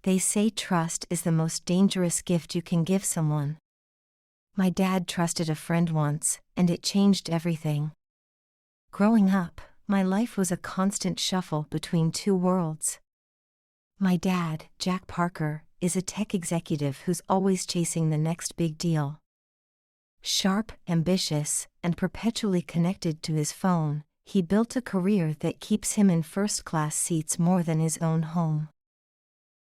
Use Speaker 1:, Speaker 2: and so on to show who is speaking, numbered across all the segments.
Speaker 1: They say trust is the most dangerous gift you can give someone. My dad trusted a friend once, and it changed everything. Growing up, my life was a constant shuffle between two worlds. My dad, Jack Parker, is a tech executive who's always chasing the next big deal. Sharp, ambitious, and perpetually connected to his phone, he built a career that keeps him in first-class seats more than his own home.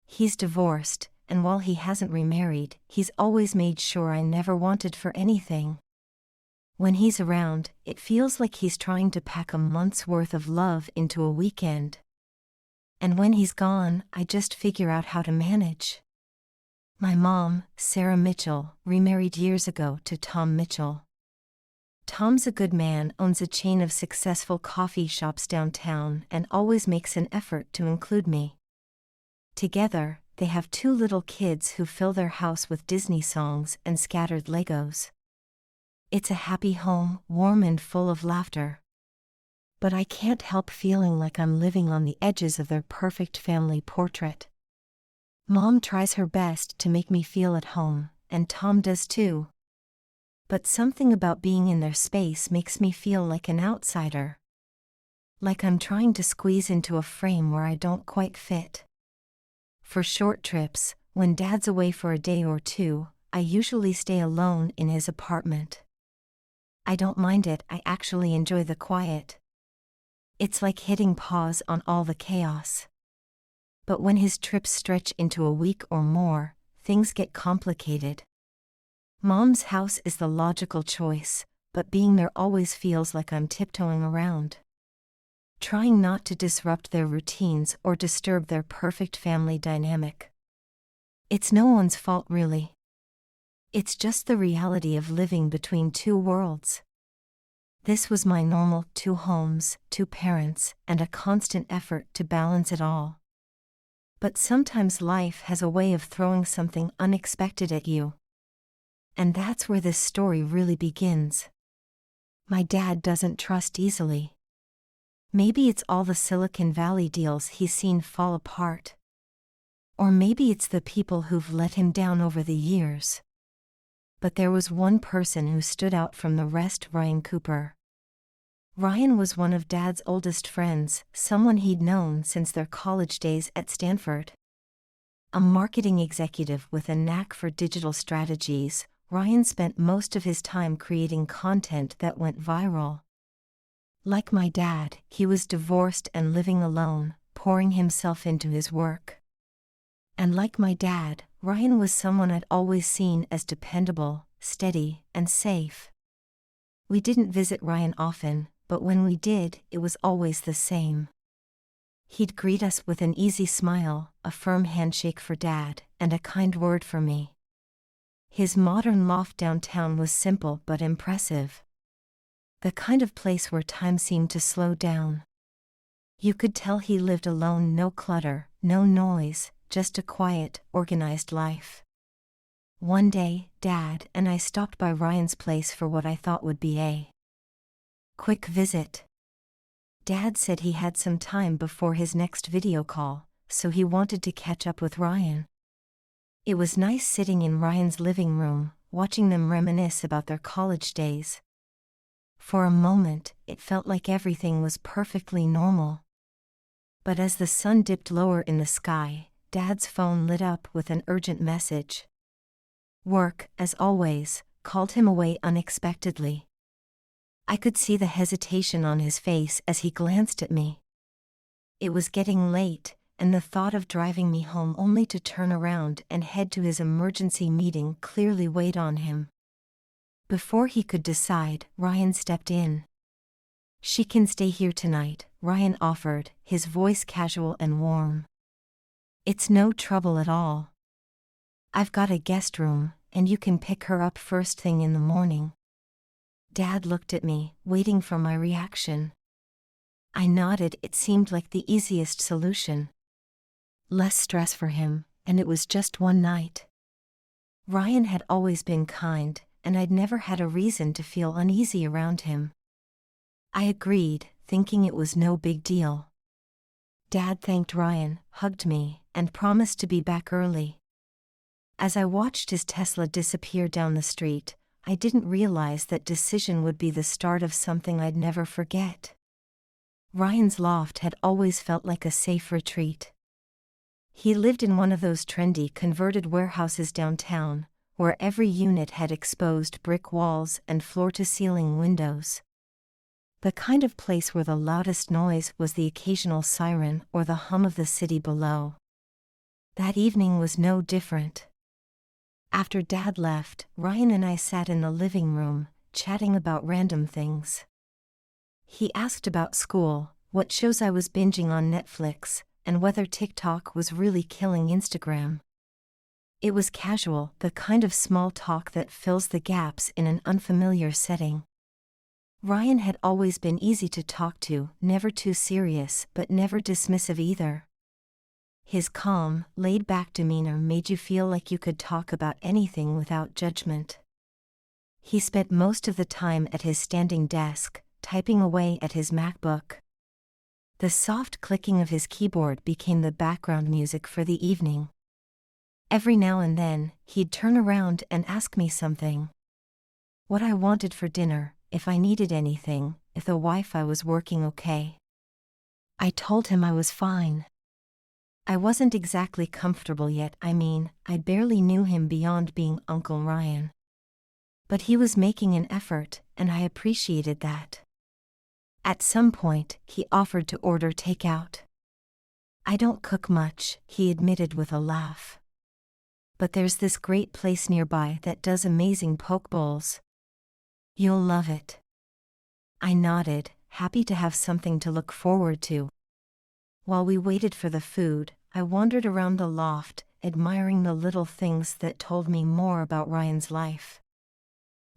Speaker 1: He's divorced, and while he hasn't remarried, he's always made sure I never wanted for anything. When he's around, it feels like he's trying to pack a month's worth of love into a weekend. And when he's gone, I just figure out how to manage. My mom, Sarah Mitchell, remarried years ago to Tom Mitchell. Tom's a good man, owns a chain of successful coffee shops downtown, and always makes an effort to include me. Together, they have 2 little kids who fill their house with Disney songs and scattered Legos. It's a happy home, warm and full of laughter. But I can't help feeling like I'm living on the edges of their perfect family portrait. Mom tries her best to make me feel at home, and Tom does too. But something about being in their space makes me feel like an outsider. Like I'm trying to squeeze into a frame where I don't quite fit. For short trips, when Dad's away for a day or two, I usually stay alone in his apartment. I don't mind it, I actually enjoy the quiet. It's like hitting pause on all the chaos. But when his trips stretch into a week or more, things get complicated. Mom's house is the logical choice, but being there always feels like I'm tiptoeing around, trying not to disrupt their routines or disturb their perfect family dynamic. It's no one's fault really. It's just the reality of living between two worlds. This was my normal: 2 homes, 2 parents, and a constant effort to balance it all. But sometimes life has a way of throwing something unexpected at you. And that's where this story really begins. My dad doesn't trust easily. Maybe it's all the Silicon Valley deals he's seen fall apart. Or maybe it's the people who've let him down over the years. But there was one person who stood out from the rest: Ryan Cooper. Ryan was one of Dad's oldest friends, someone he'd known since their college days at Stanford. A marketing executive with a knack for digital strategies, Ryan spent most of his time creating content that went viral. Like my dad, he was divorced and living alone, pouring himself into his work. And like my dad, Ryan was someone I'd always seen as dependable, steady, and safe. We didn't visit Ryan often, but when we did, it was always the same. He'd greet us with an easy smile, a firm handshake for Dad, and a kind word for me. His modern loft downtown was simple but impressive. The kind of place where time seemed to slow down. You could tell he lived alone: no clutter, no noise, just a quiet, organized life. One day, Dad and I stopped by Ryan's place for what I thought would be a quick visit. Dad said he had some time before his next video call, so he wanted to catch up with Ryan. It was nice sitting in Ryan's living room, watching them reminisce about their college days. For a moment, it felt like everything was perfectly normal. But as the sun dipped lower in the sky, Dad's phone lit up with an urgent message. Work, as always, called him away unexpectedly. I could see the hesitation on his face as he glanced at me. It was getting late, and the thought of driving me home only to turn around and head to his emergency meeting clearly weighed on him. Before he could decide, Ryan stepped in. "She can stay here tonight," Ryan offered, his voice casual and warm. "It's no trouble at all. I've got a guest room, and you can pick her up first thing in the morning." Dad looked at me, waiting for my reaction. I nodded. It seemed like the easiest solution. Less stress for him, and it was just one night. Ryan had always been kind, and I'd never had a reason to feel uneasy around him. I agreed, thinking it was no big deal. Dad thanked Ryan, hugged me, and promised to be back early. As I watched his Tesla disappear down the street, I didn't realize that decision would be the start of something I'd never forget. Ryan's loft had always felt like a safe retreat. He lived in one of those trendy converted warehouses downtown, where every unit had exposed brick walls and floor-to-ceiling windows. The kind of place where the loudest noise was the occasional siren or the hum of the city below. That evening was no different. After Dad left, Ryan and I sat in the living room, chatting about random things. He asked about school, what shows I was binging on Netflix, and whether TikTok was really killing Instagram. It was casual, the kind of small talk that fills the gaps in an unfamiliar setting. Ryan had always been easy to talk to, never too serious but never dismissive either. His calm, laid-back demeanor made you feel like you could talk about anything without judgment. He spent most of the time at his standing desk, typing away at his MacBook. The soft clicking of his keyboard became the background music for the evening. Every now and then, he'd turn around and ask me something. What I wanted for dinner, if I needed anything, if the Wi-Fi was working okay. I told him I was fine. I wasn't exactly comfortable yet, I barely knew him beyond being Uncle Ryan. But he was making an effort, and I appreciated that. At some point, he offered to order takeout. I don't cook much, he admitted with a laugh. But there's this great place nearby that does amazing poke bowls. You'll love it. I nodded, happy to have something to look forward to. While we waited for the food, I wandered around the loft, admiring the little things that told me more about Ryan's life.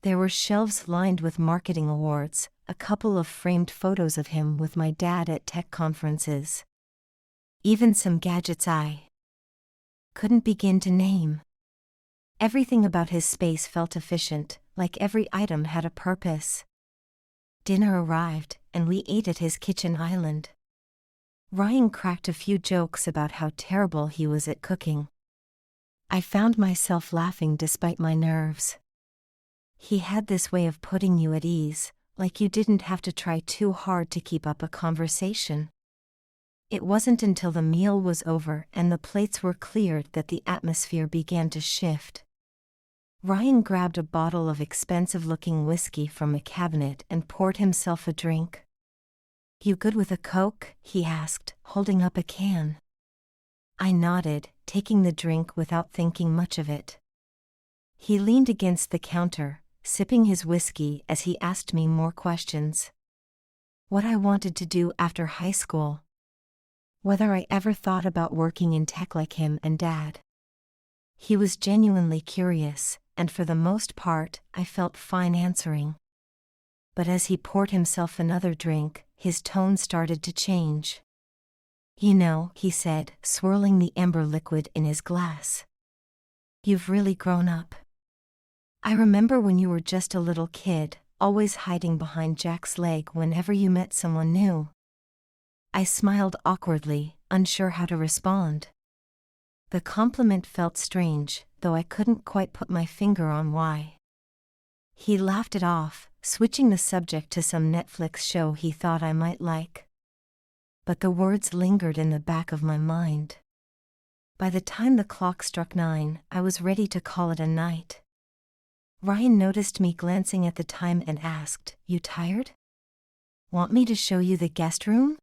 Speaker 1: There were shelves lined with marketing awards, a couple of framed photos of him with my dad at tech conferences. Even some gadgets I couldn't begin to name. Everything about his space felt efficient, like every item had a purpose. Dinner arrived, and we ate at his kitchen island. Ryan cracked a few jokes about how terrible he was at cooking. I found myself laughing despite my nerves. He had this way of putting you at ease, like you didn't have to try too hard to keep up a conversation. It wasn't until the meal was over and the plates were cleared that the atmosphere began to shift. Ryan grabbed a bottle of expensive-looking whiskey from a cabinet and poured himself a drink. You good with a Coke? He asked, holding up a can. I nodded, taking the drink without thinking much of it. He leaned against the counter, sipping his whiskey as he asked me more questions. What I wanted to do after high school. Whether I ever thought about working in tech like him and Dad. He was genuinely curious, and for the most part, I felt fine answering. But as he poured himself another drink, his tone started to change. You know, he said, swirling the amber liquid in his glass. You've really grown up. I remember when you were just a little kid, always hiding behind Jack's leg whenever you met someone new. I smiled awkwardly, unsure how to respond. The compliment felt strange, though I couldn't quite put my finger on why. He laughed it off, switching the subject to some Netflix show he thought I might like. But the words lingered in the back of my mind. By the time the clock struck 9, I was ready to call it a night. Ryan noticed me glancing at the time and asked, "You tired? Want me to show you the guest room?"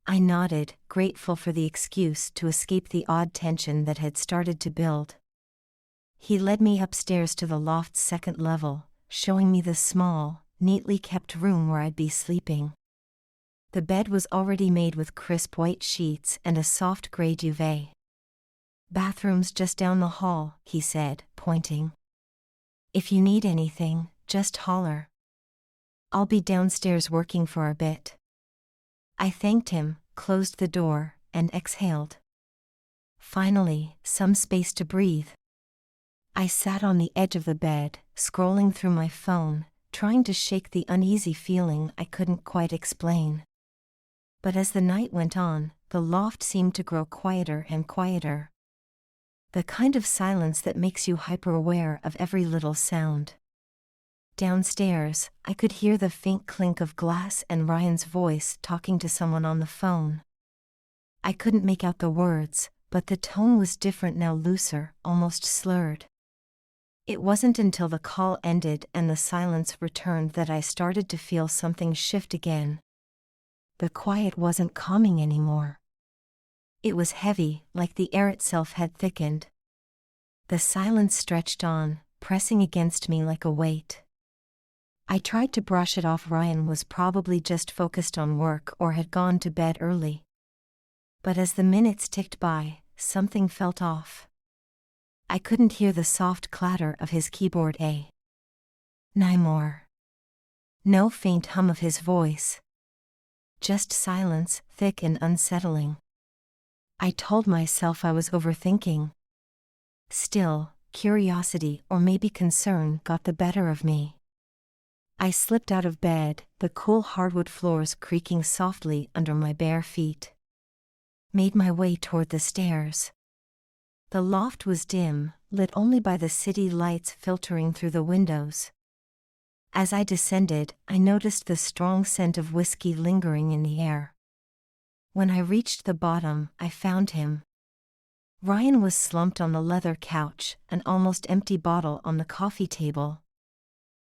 Speaker 1: I nodded, grateful for the excuse to escape the odd tension that had started to build. He led me upstairs to the loft's second level, showing me the small, neatly kept room where I'd be sleeping. The bed was already made with crisp white sheets and a soft gray duvet. Bathroom's just down the hall, he said, pointing. If you need anything, just holler. I'll be downstairs working for a bit. I thanked him, closed the door, and exhaled. Finally, some space to breathe. I sat on the edge of the bed, scrolling through my phone, trying to shake the uneasy feeling I couldn't quite explain. But as the night went on, the loft seemed to grow quieter and quieter. The kind of silence that makes you hyper-aware of every little sound. Downstairs, I could hear the faint clink of glass and Ryan's voice talking to someone on the phone. I couldn't make out the words, but the tone was different now, looser, almost slurred. It wasn't until the call ended and the silence returned that I started to feel something shift again. The quiet wasn't calming anymore. It was heavy, like the air itself had thickened. The silence stretched on, pressing against me like a weight. I tried to brush it off. Ryan was probably just focused on work or had gone to bed early. But as the minutes ticked by, something felt off. I couldn't hear the soft clatter of his keyboard. More. No faint hum of his voice. Just silence, thick and unsettling. I told myself I was overthinking. Still, curiosity or maybe concern got the better of me. I slipped out of bed, the cool hardwood floors creaking softly under my bare feet. Made my way toward the stairs. The loft was dim, lit only by the city lights filtering through the windows. As I descended, I noticed the strong scent of whiskey lingering in the air. When I reached the bottom, I found him. Ryan was slumped on the leather couch, an almost empty bottle on the coffee table.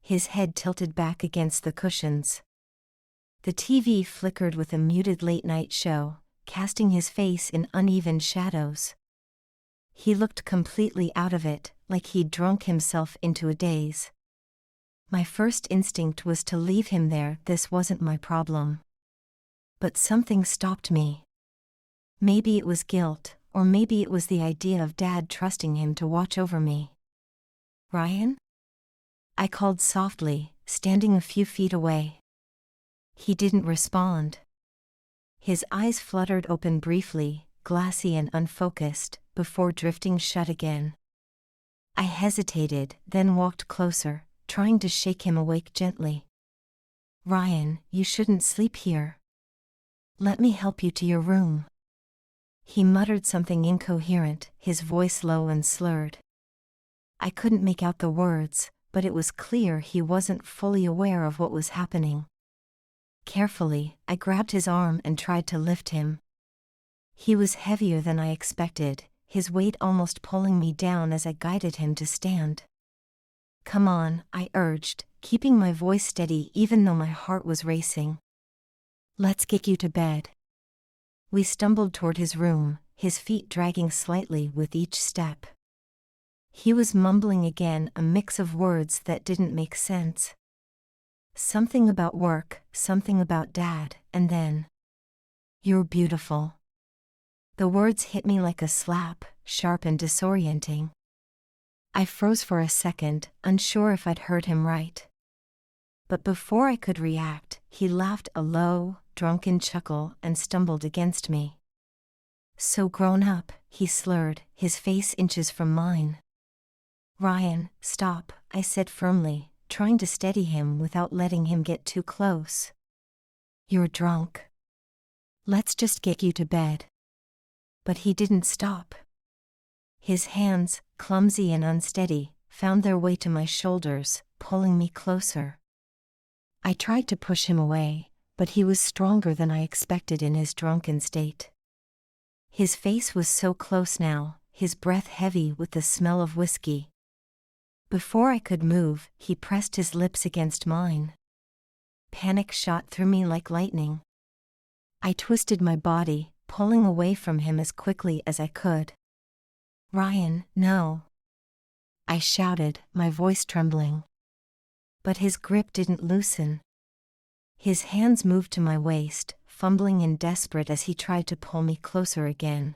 Speaker 1: His head tilted back against the cushions. The TV flickered with a muted late-night show, casting his face in uneven shadows. He looked completely out of it, like he'd drunk himself into a daze. My first instinct was to leave him there. This wasn't my problem. But something stopped me. Maybe it was guilt, or maybe it was the idea of Dad trusting him to watch over me. "Ryan?" I called softly, standing a few feet away. He didn't respond. His eyes fluttered open briefly, glassy and unfocused, before drifting shut again. I hesitated, then walked closer, trying to shake him awake gently. "Ryan, you shouldn't sleep here. Let me help you to your room." He muttered something incoherent, his voice low and slurred. I couldn't make out the words, but it was clear he wasn't fully aware of what was happening. Carefully, I grabbed his arm and tried to lift him. He was heavier than I expected, his weight almost pulling me down as I guided him to stand. "Come on," I urged, keeping my voice steady even though my heart was racing. "Let's get you to bed." We stumbled toward his room, his feet dragging slightly with each step. He was mumbling again, a mix of words that didn't make sense. Something about work, something about Dad, and then, "You're beautiful." The words hit me like a slap, sharp and disorienting. I froze for a second, unsure if I'd heard him right. But before I could react, he laughed a low, drunken chuckle and stumbled against me. "So grown up," he slurred, his face inches from mine. "Ryan, stop," I said firmly, trying to steady him without letting him get too close. "You're drunk. Let's just get you to bed." But he didn't stop. His hands, clumsy and unsteady, found their way to my shoulders, pulling me closer. I tried to push him away, but he was stronger than I expected in his drunken state. His face was so close now, his breath heavy with the smell of whiskey. Before I could move, he pressed his lips against mine. Panic shot through me like lightning. I twisted my body, pulling away from him as quickly as I could. "Ryan, no!" I shouted, my voice trembling. But his grip didn't loosen. His hands moved to my waist, fumbling and desperate as he tried to pull me closer again.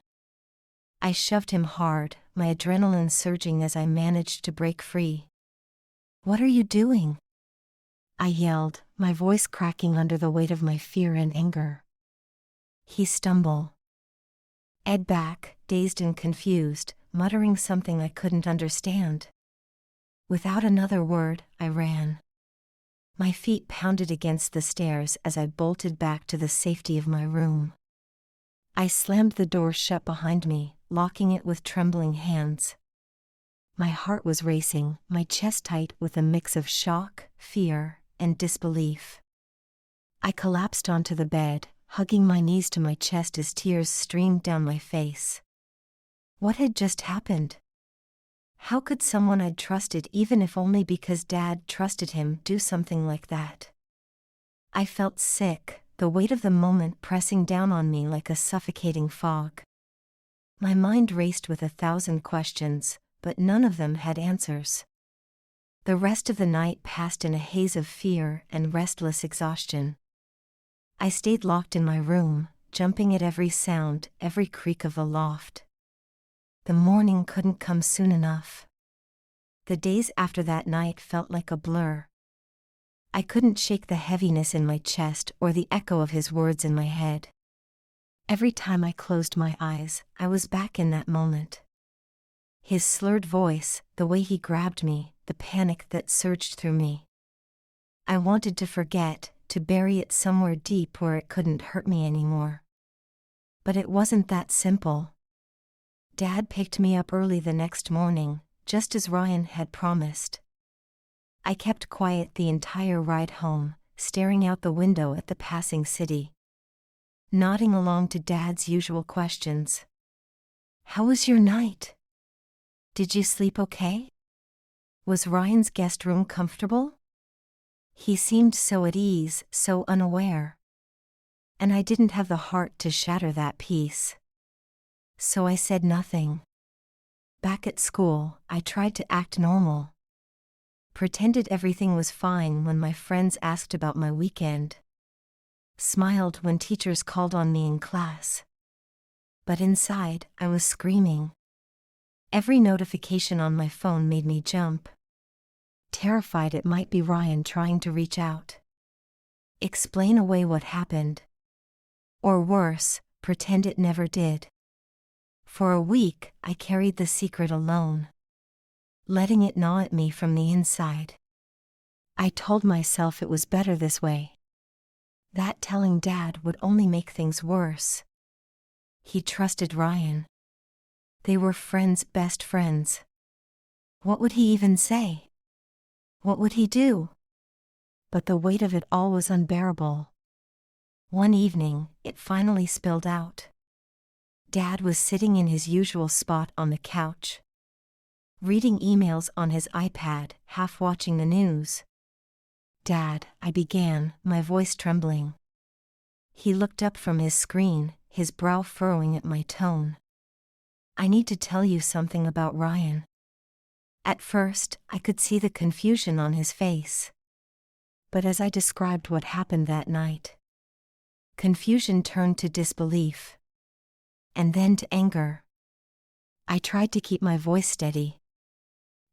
Speaker 1: I shoved him hard, my adrenaline surging as I managed to break free. "What are you doing?" I yelled, my voice cracking under the weight of my fear and anger. He stumbled. Ed back, dazed and confused, muttering something I couldn't understand. Without another word, I ran. My feet pounded against the stairs as I bolted back to the safety of my room. I slammed the door shut behind me, locking it with trembling hands. My heart was racing, my chest tight with a mix of shock, fear, and disbelief. I collapsed onto the bed, hugging my knees to my chest as tears streamed down my face. What had just happened? How could someone I'd trusted, even if only because Dad trusted him, do something like that? I felt sick, the weight of the moment pressing down on me like a suffocating fog. My mind raced with 1,000 questions, but none of them had answers. The rest of the night passed in a haze of fear and restless exhaustion. I stayed locked in my room, jumping at every sound, every creak of the loft. The morning couldn't come soon enough. The days after that night felt like a blur. I couldn't shake the heaviness in my chest or the echo of his words in my head. Every time I closed my eyes, I was back in that moment. His slurred voice, the way he grabbed me, the panic that surged through me. I wanted to forget, to bury it somewhere deep where it couldn't hurt me anymore. But it wasn't that simple. Dad picked me up early the next morning, just as Ryan had promised. I kept quiet the entire ride home, staring out the window at the passing city. Nodding along to Dad's usual questions. How was your night? Did you sleep okay? Was Ryan's guest room comfortable? He seemed so at ease, so unaware. And I didn't have the heart to shatter that peace. So I said nothing. Back at school, I tried to act normal. Pretended everything was fine when my friends asked about my weekend. Smiled when teachers called on me in class. But inside, I was screaming. Every notification on my phone made me jump. Terrified it might be Ryan trying to reach out. Explain away what happened. Or worse, pretend it never did. For a week, I carried the secret alone, letting it gnaw at me from the inside. I told myself it was better this way. That telling Dad would only make things worse. He trusted Ryan. They were friends, best friends. What would he even say? What would he do? But the weight of it all was unbearable. One evening, it finally spilled out. Dad was sitting in his usual spot on the couch, reading emails on his iPad, half watching the news. Dad, I began, my voice trembling. He looked up from his screen, his brow furrowing at my tone. I need to tell you something about Ryan. At first, I could see the confusion on his face. But as I described what happened that night, confusion turned to disbelief. And then to anger. I tried to keep my voice steady.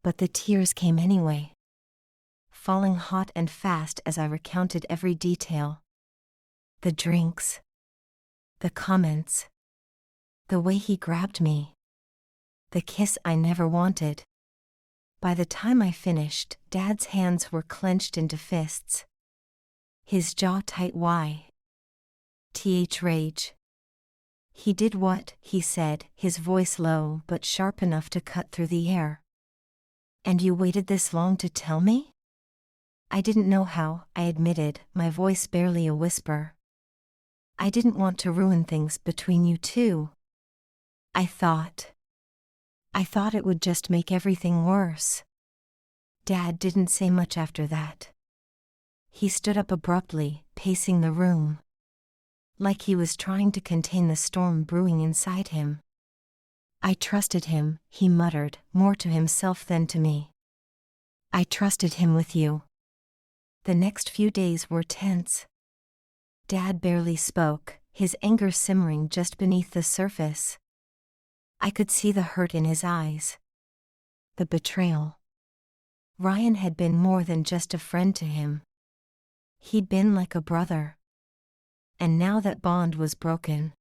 Speaker 1: But the tears came anyway, falling hot and fast as I recounted every detail. The drinks. The comments. The way he grabbed me. The kiss I never wanted. By the time I finished, Dad's hands were clenched into fists. His jaw tight. Why? Rage. He did what, he said, his voice low but sharp enough to cut through the air. And you waited this long to tell me? I didn't know how, I admitted, my voice barely a whisper. I didn't want to ruin things between you two. I thought it would just make everything worse. Dad didn't say much after that. He stood up abruptly, pacing the room. Like he was trying to contain the storm brewing inside him. I trusted him, he muttered, more to himself than to me. I trusted him with you. The next few days were tense. Dad barely spoke, his anger simmering just beneath the surface. I could see the hurt in his eyes. The betrayal. Ryan had been more than just a friend to him. He'd been like a brother. And now that bond was broken,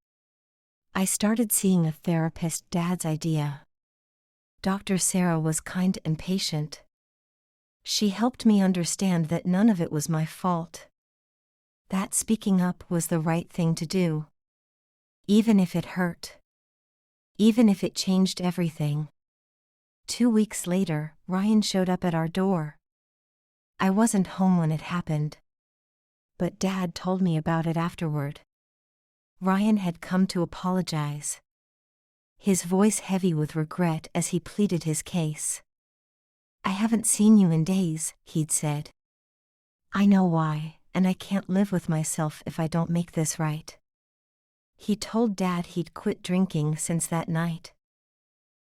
Speaker 1: I started seeing a therapist. Dad's idea. Dr. Sarah was kind and patient. She helped me understand that none of it was my fault. That speaking up was the right thing to do. even if it hurt. Even if it changed everything. 2 weeks later, Ryan showed up at our door. I wasn't home when it happened, but Dad told me about it afterward. Ryan had come to apologize, his voice heavy with regret as he pleaded his case. "I haven't seen you in days," he'd said. "I know why, and I can't live with myself if I don't make this right." He told Dad he'd quit drinking since that night,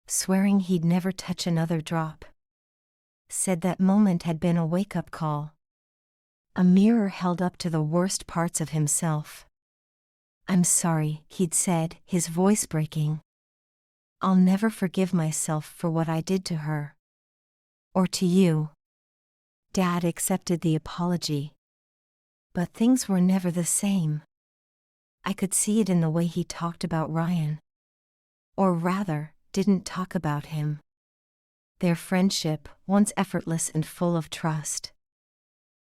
Speaker 1: swearing he'd never touch another drop. Said that moment had been a wake-up call, a mirror held up to the worst parts of himself. "I'm sorry," he'd said, his voice breaking. "I'll never forgive myself for what I did to her. Or to you." Dad accepted the apology. But things were never the same. I could see it in the way he talked about Ryan. Or rather, didn't talk about him. Their friendship, once effortless and full of trust,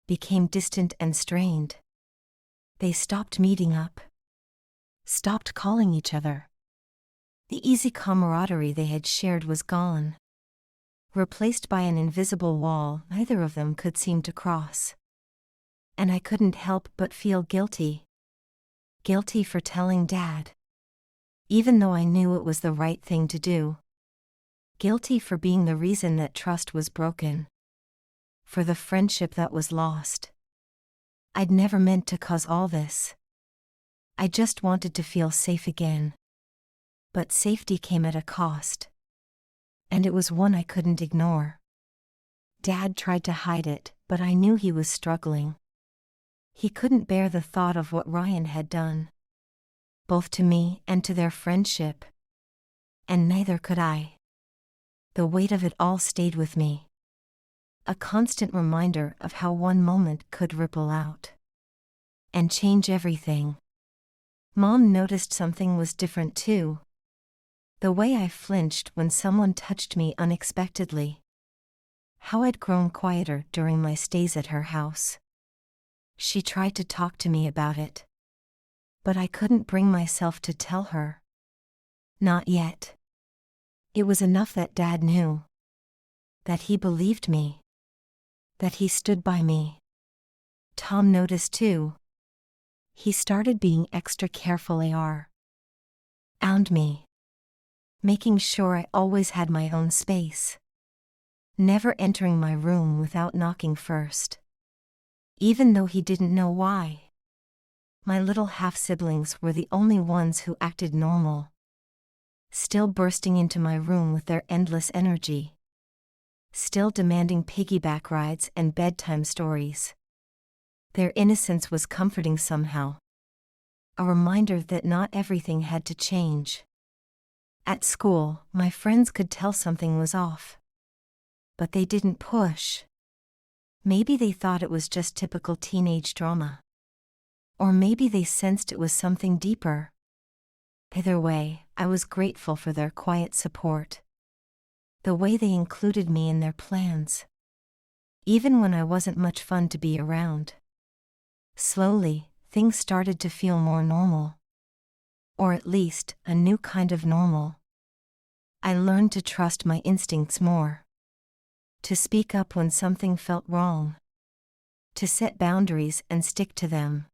Speaker 1: became distant and strained. They stopped meeting up, stopped calling each other. The easy camaraderie they had shared was gone, replaced by an invisible wall neither of them could seem to cross. And I couldn't help but feel guilty. Guilty for telling Dad, even though I knew it was the right thing to do. Guilty for being the reason that trust was broken, for the friendship that was lost. I'd never meant to cause all this. I just wanted to feel safe again. But safety came at a cost. And it was one I couldn't ignore. Dad tried to hide it, but I knew he was struggling. He couldn't bear the thought of what Ryan had done, both to me and to their friendship. And neither could I. The weight of it all stayed with me. A constant reminder of how one moment could ripple out and change everything. Mom noticed something was different too. The way I flinched when someone touched me unexpectedly. How I'd grown quieter during my stays at her house. She tried to talk to me about it, but I couldn't bring myself to tell her. Not yet. It was enough that Dad knew. That he believed me. That he stood by me. Tom noticed too. He started being extra careful around me, making sure I always had my own space. Never entering my room without knocking first. Even though he didn't know why. My little half-siblings were the only ones who acted normal. Still bursting into my room with their endless energy. Still demanding piggyback rides and bedtime stories. Their innocence was comforting somehow. A reminder that not everything had to change. At school, my friends could tell something was off. But they didn't push. Maybe they thought it was just typical teenage drama. Or maybe they sensed it was something deeper. Either way, I was grateful for their quiet support. The way they included me in their plans. Even when I wasn't much fun to be around. Slowly, things started to feel more normal. Or at least, a new kind of normal. I learned to trust my instincts more. To speak up when something felt wrong. To set boundaries and stick to them.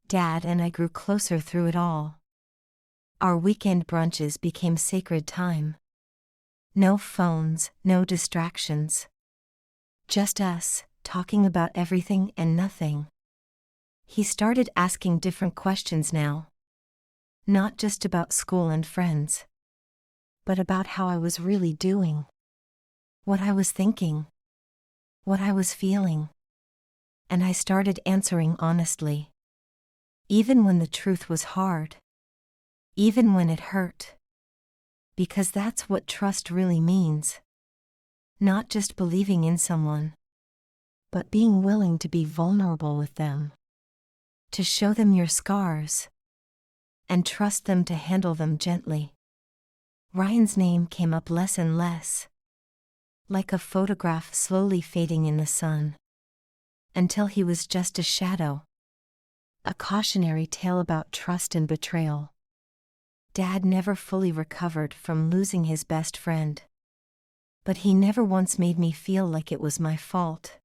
Speaker 1: Dad and I grew closer through it all. Our weekend brunches became sacred time. No phones, no distractions. Just us, talking about everything and nothing. He started asking different questions now. Not just about school and friends. But about how I was really doing. What I was thinking. What I was feeling. And I started answering honestly. Even when the truth was hard. Even when it hurt. Because that's what trust really means. Not just believing in someone, but being willing to be vulnerable with them. To show them your scars. And trust them to handle them gently. Ryan's name came up less and less. Like a photograph slowly fading in the sun. Until he was just a shadow. A cautionary tale about trust and betrayal. Dad never fully recovered from losing his best friend. But he never once made me feel like it was my fault.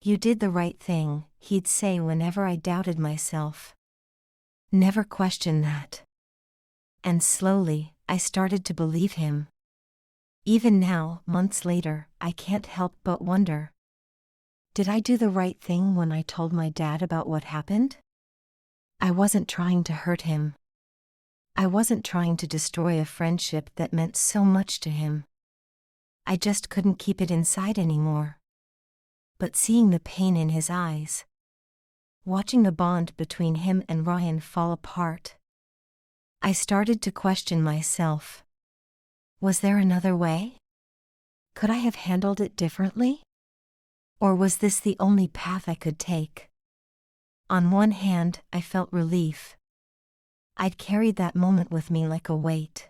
Speaker 1: "You did the right thing," he'd say whenever I doubted myself. Never question that. And slowly, I started to believe him. Even now, months later, I can't help but wonder. Did I do the right thing when I told my dad about what happened? I wasn't trying to hurt him. I wasn't trying to destroy a friendship that meant so much to him. I just couldn't keep it inside anymore. But seeing the pain in his eyes, watching the bond between him and Ryan fall apart, I started to question myself. Was there another way? Could I have handled it differently? Or was this the only path I could take? On one hand, I felt relief. I'd carried that moment with me like a weight.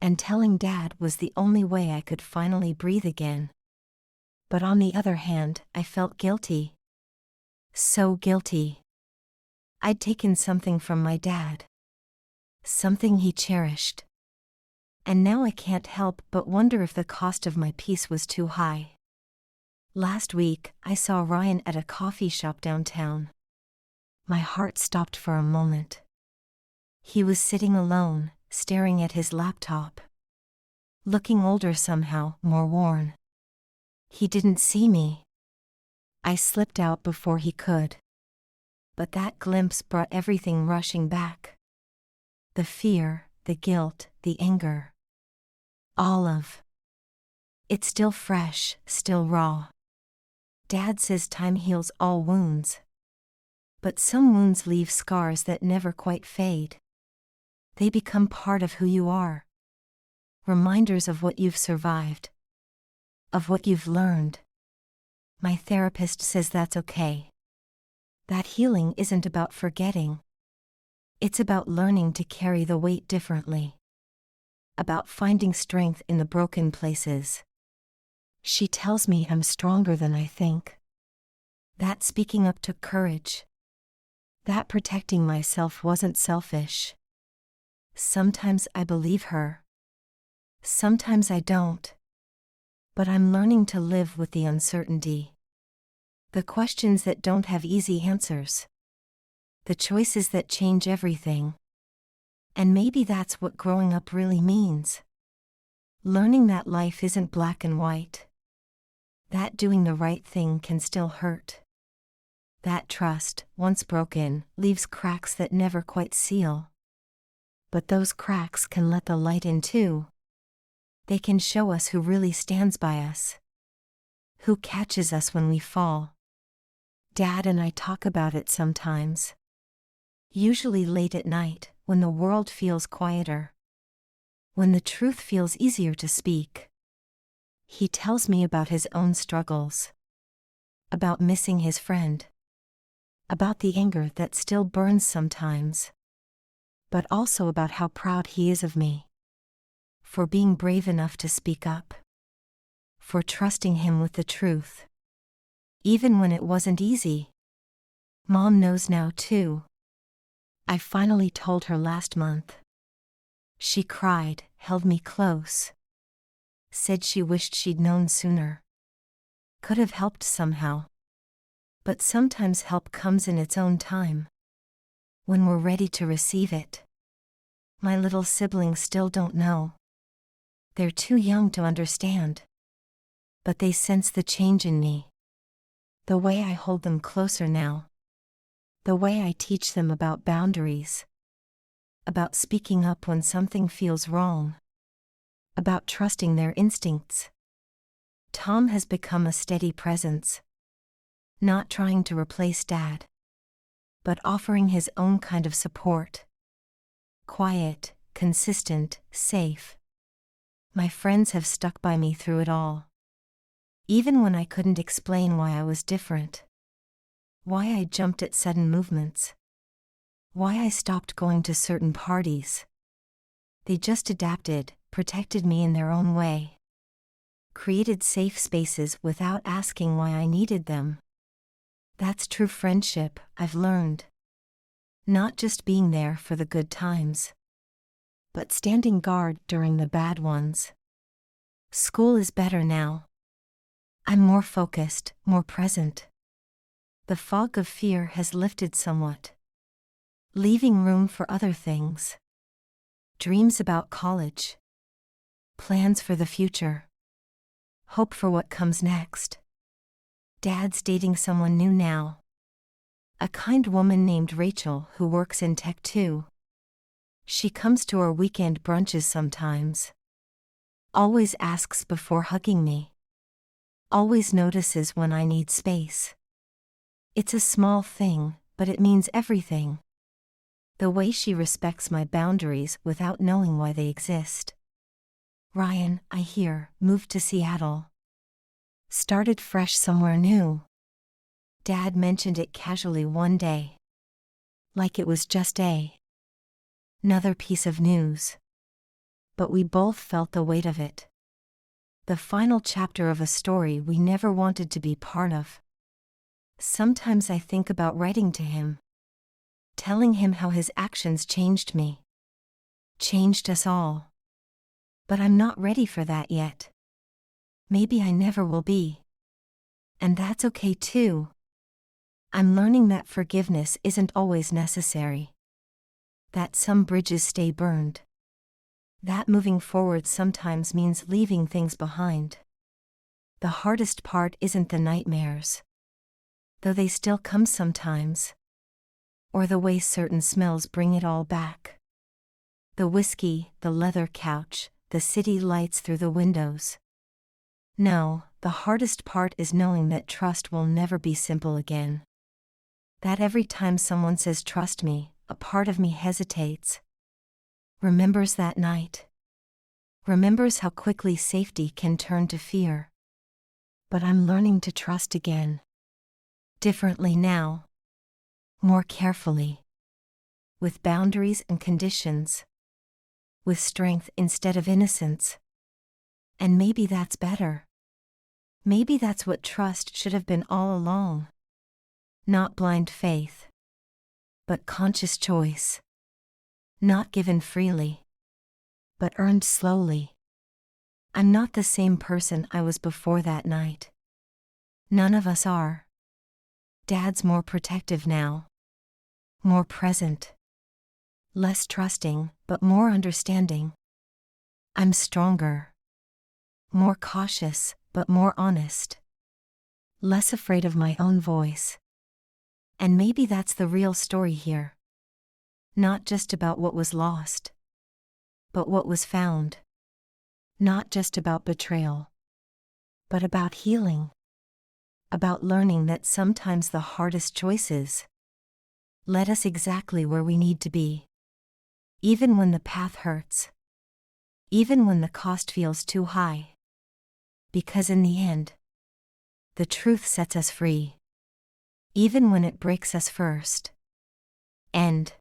Speaker 1: And telling Dad was the only way I could finally breathe again. But on the other hand, I felt guilty. So guilty. I'd taken something from my dad. Something he cherished. And now I can't help but wonder if the cost of my peace was too high. Last week, I saw Ryan at a coffee shop downtown. My heart stopped for a moment. He was sitting alone, staring at his laptop. Looking older somehow, more worn. He didn't see me. I slipped out before he could. But that glimpse brought everything rushing back. The fear, the guilt, the anger. All of it's still fresh, still raw. Dad says time heals all wounds. But some wounds leave scars that never quite fade. They become part of who you are. Reminders of what you've survived. Of what you've learned. My therapist says that's okay. That healing isn't about forgetting. It's about learning to carry the weight differently. About finding strength in the broken places. She tells me I'm stronger than I think. That speaking up took courage. That protecting myself wasn't selfish. Sometimes I believe her. Sometimes I don't. But I'm learning to live with the uncertainty. The questions that don't have easy answers. The choices that change everything. And maybe that's what growing up really means. Learning that life isn't black and white. That doing the right thing can still hurt. That trust, once broken, leaves cracks that never quite seal. But those cracks can let the light in too. They can show us who really stands by us. Who catches us when we fall. Dad and I talk about it sometimes. Usually late at night, when the world feels quieter. When the truth feels easier to speak. He tells me about his own struggles. About missing his friend. About the anger that still burns sometimes. But also about how proud he is of me. For being brave enough to speak up. For trusting him with the truth. Even when it wasn't easy. Mom knows now too. I finally told her last month. She cried, held me close. Said she wished she'd known sooner. Could have helped somehow. But sometimes help comes in its own time. When we're ready to receive it. My little siblings still don't know. They're too young to understand. But they sense the change in me. The way I hold them closer now. The way I teach them about boundaries. About speaking up when something feels wrong. About trusting their instincts. Tom has become a steady presence. Not trying to replace Dad. But offering his own kind of support. Quiet, consistent, safe. My friends have stuck by me through it all. Even when I couldn't explain why I was different. Why I jumped at sudden movements. Why I stopped going to certain parties. They just adapted, protected me in their own way. Created safe spaces without asking why I needed them. That's true friendship, I've learned. Not just being there for the good times. but standing guard during the bad ones. School is better now. I'm more focused, more present. The fog of fear has lifted somewhat, leaving room for other things. Dreams about college. Plans for the future. Hope for what comes next. Dad's dating someone new now. A kind woman named Rachel who works in tech too. She comes to our weekend brunches sometimes. Always asks before hugging me. Always notices when I need space. It's a small thing, but it means everything. The way she respects my boundaries without knowing why they exist. Ryan, I hear, moved to Seattle. Started fresh somewhere new. Dad mentioned it casually one day. Like it was just another piece of news. But we both felt the weight of it. The final chapter of a story we never wanted to be part of. Sometimes I think about writing to him. Telling him how his actions changed me. Changed us all. But I'm not ready for that yet. Maybe I never will be. And that's okay too. I'm learning that forgiveness isn't always necessary. That some bridges stay burned. That moving forward sometimes means leaving things behind. The hardest part isn't the nightmares. Though they still come sometimes. Or the way certain smells bring it all back. The whiskey, the leather couch, the city lights through the windows. No, the hardest part is knowing that trust will never be simple again. That every time someone says trust me, a part of me hesitates. Remembers that night. Remembers how quickly safety can turn to fear. But I'm learning to trust again. Differently now. More carefully. With boundaries and conditions. With strength instead of innocence. And maybe that's better. Maybe that's what trust should have been all along. Not blind faith. But conscious choice. Not given freely. But earned slowly. I'm not the same person I was before that night. None of us are. Dad's more protective now. More present. Less trusting, but more understanding. I'm stronger. More cautious, but more honest. Less afraid of my own voice. And maybe that's the real story here. Not just about what was lost. But what was found. Not just about betrayal. But about healing. About learning that sometimes the hardest choices led us exactly where we need to be. Even when the path hurts. Even when the cost feels too high. Because in the end, the truth sets us free. Even when it breaks us first. End.